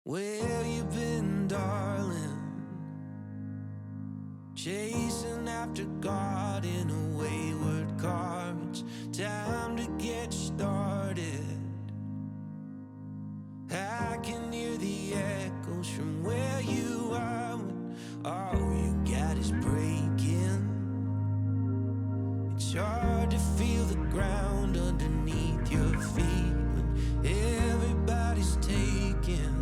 Where you been, darling? Chasing after God in a wayward car. It's time to get started. I can hear the echoes from where you are when all you got is breaking. It's hard to feel the ground underneath your feet when everybody's taken.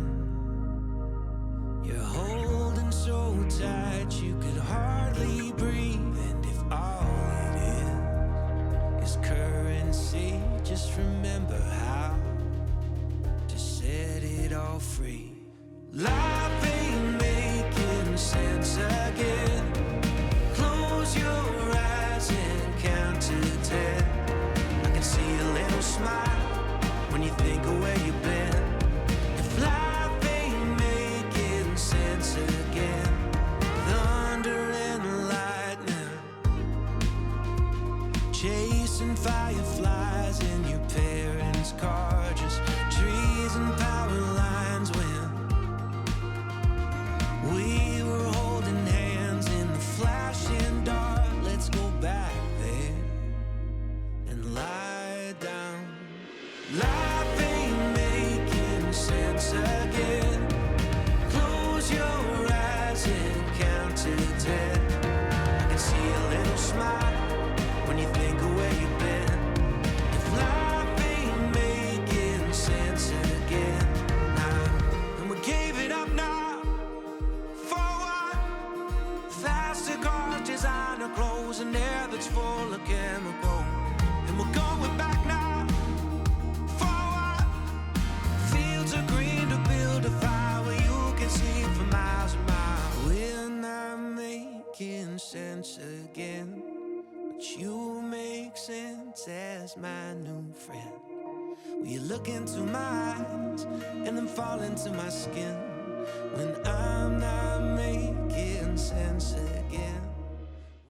You're holding so tight you could hardly breathe. And if all it is currency, just remember how to set it all free. Life ain't making sense again. Close your eyes and count to 10. I can see a little smile when you think of where you've been. If life ain't making sense again, thunder and lightning, chasing fireflies in your parents' car, just trees and power lines when we were holding hands in the flashing dark. Let's go back there and lie down. Life ain't making sense again. Close your eyes and count to 10. I can see a little smile when you think of where you've been. If life ain't making sense again, nah. And we gave it up now. For what? Faster cars, designer clothes, and air that's full of chemical. And we're going back now. For what? Fields are green to build a fire where you can see for miles and miles. We're not making sense again, but you make sense as my new friend. Will you look into my eyes and then fall into my skin when I'm not making sense again?